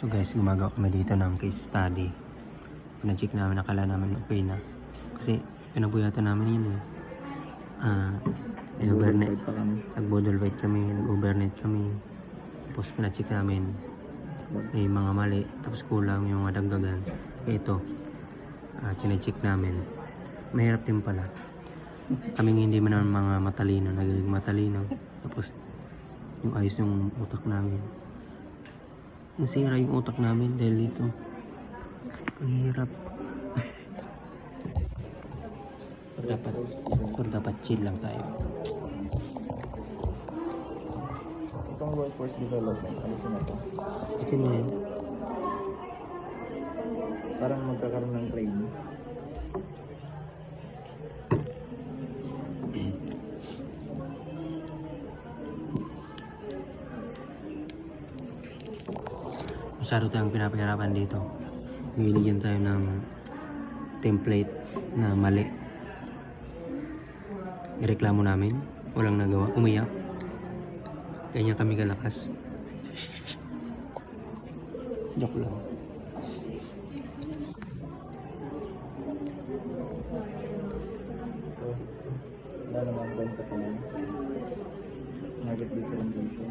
So guys, gumagawa kami dito ng case study. Pina-check namin, nakala namin okay na. Kasi pinabuyatan namin yun eh. Nag-overnight nag-bodle fight kami, nag-overnight kami. Tapos pina-check namin, may mga mali, tapos kulang yung mga dagdagan. Ito, chine-check namin. Mahirap din pala. Kaming hindi man mga matalino, nagiging matalino. Tapos yung ayos yung utak namin. Nasira yung utak namin dahil dito. Ang hirap. dapat chill lang tayo. Itong workforce development, alisin na to. Kasi nila Parang magkakaroon ng training. masyado tayong pinapahirapan dito. Binigyan tayo ng template na mali. Ireklamo namin, walang nagawa, umiyak. Ganyan kami kalakas. Joke lang. So, wala naman kwenta pa lang. Nugget differentiation.